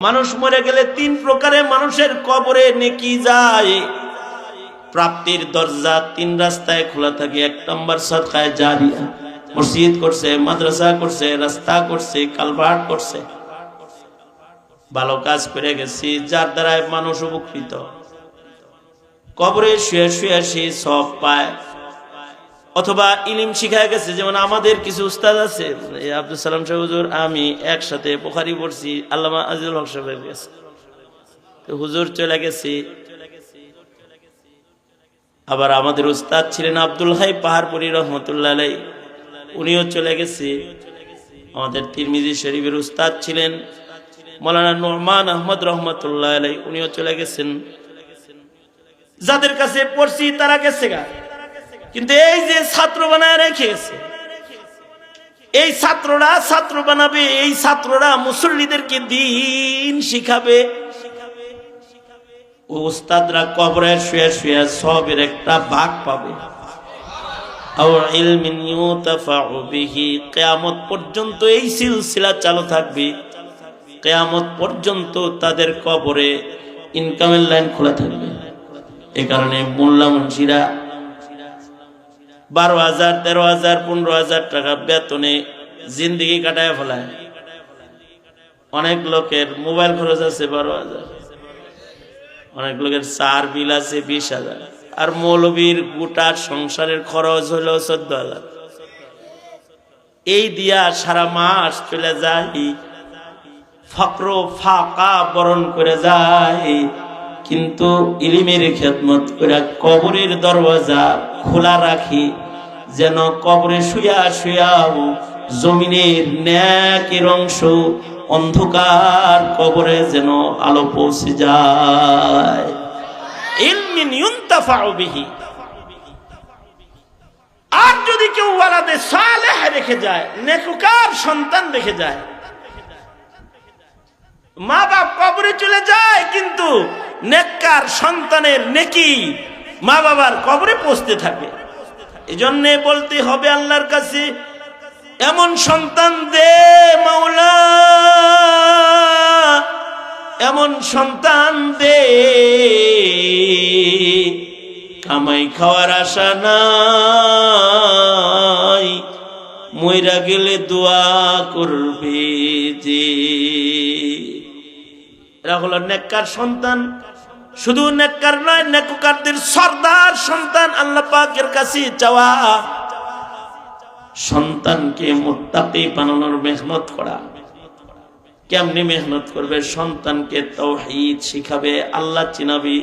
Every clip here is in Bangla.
মানুষ মরে গেলে তিন প্রকারে মানুষের কবরে নেকি যায়। প্রাপ্তির দরজা তিন রাস্তায় খোলা থাকে। এক নম্বর সাদকায়ে জারিয়া, মসজিদ করছে, মাদ্রাসা করছে, রাস্তা করছে, কালভার্ট করছে, ভালো কাজ করে গেছি, যার দ্বারা মানুষ উপকৃত। কবরে শুয়ে শুয়ে সে সব পায়। অথবা ইলম শিখায় গেছে, যেমন আমাদের কিছু উস্তাদ আছে, আব্দুল সালাম সাহেব হুজুর আমি একসাথে বুখারী পড়ছি, আল্লামা আজিজুল হক সাহেব গেছে, হুজুর চলে গেছে। আবার আমাদের উস্তাদ ছিলেন আব্দুল হাই পাহাড়পুরি রহমতুল্লাহ আলাইহি, উনিও চলে গেছে। আমাদের তিরমিজি শরীফের উস্তাদ ছিলেন মাওলানা নোমান আহমদ রহমতুল্লাহ আলাইহি, উনিও চলে গেছেন। যাদের কাছে পড়ছি তারা গেছে গা, কিন্তু এই যে ছাত্র বানায় রেখে গেছে, এই ছাত্ররা ছাত্র বানাবে, এই ছাত্ররা মুসল্লিদেরকে দিন শিখাবে। উস্তাদরা কবরে শুয়ে শুয়ে সবের একটা ভাগ পাবে। কিয়ামত পর্যন্ত এই সিলসিলা চালু থাকবে। কিয়ামত পর্যন্ত তাদের কবরে ইনকামের লাইন খোলা থাকবে। এই কারণে মোল্লা মুন্সিরা 12,000, 13,000, 15,000 টাকা বেতনে জিন্দেগি কাটায় ফেলায়। অনেক লোকের মোবাইল খরচ আছে 12,000, অনেক লোকের চার বিল আছে 20,000, আর মৌলবীর গোটা সংসারের খরচ হলো 14,000। এই দিয়া সারা মাস চলে যায়, ফকর ফাঁকা বরণ করে যায়, কিন্তু ইলমের খেদমত করে কবরের দরওয়াজা খোলা রাখি, যেন কবরে শুয়া শুয়াও জমিনের নেকের অংশ অন্ধকার কবরে যেন আলো পৌঁছে যায়। ইলমিন ইউনতাফাউ বিহি। আর যদি কেউ ওয়ালাদে সালেহ রেখে যায়, নেককার সন্তান রেখে যায়, মা বাপ কবরে চলে যায় কিন্তু নেককার সন্তানের নেকি মা বাবার কবরে পৌঁছতে থাকে। এজন্য বলতে হবে আল্লাহর কাছে, এমন সন্তান দে মাওলা, এমন সন্তান দে কামাই খাওয়ার আশা নাই, মইরা গেলে দোয়া করবে যে। এরা হলো নেককার সন্তান। শুধু নেককার নয়, নেককারদের সর্দার সন্তান। আল্লাহ পাকের কাছে চাওয়া সন্তানকে মুত্তাকি বানানোর মেহনত করা। কেমনি মেহনত করবে? সন্তানকে তাওহীদ শিখাবে, আল্লাহ চিনাবি।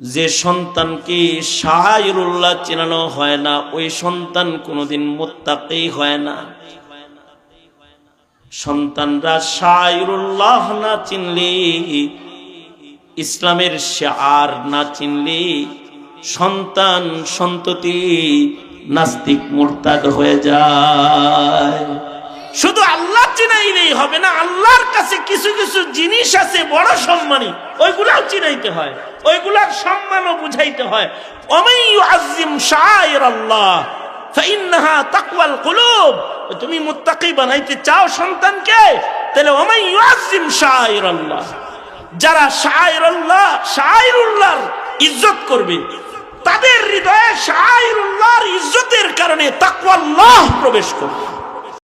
যে সন্তানকে শায়রুল্লাহ চিনানো হয় না, ওই সন্তান কোনোদিন মুত্তাকি হয় না। সন্তানরা শায়রুল্লাহ না চিনলে, ইসলামের শিআর না চিনলে, সন্তান সন্ততি নাস্তিক মুরতাদ হয়ে যায়। শুধু আল্লাহ চিনাইলেই হবে না, আল্লাহর কাছে কিছু কিছু জিনিস আছে বড় সম্মানী, ওইগুলাও চিনাইতে হয়, ওইগুলার সম্মানও বুঝাইতে হয়। ওমাই ইউআযযিম শাআইরাল্লাহ ফাইন্নাহা তাকওয়াল কুলুব। তুমি মুত্তাকি বানাইতে চাও সন্তানকে, তাহলে ওমাই ইউআযযিম শাআইরাল্লাহ, যারা শাআইরুল্লাহর ইজ্জত করবে, তাদের হৃদয়ে শাআইরুল্লাহর ইজ্জতের কারণে তাকওয়াল্লাহ প্রবেশ করবে।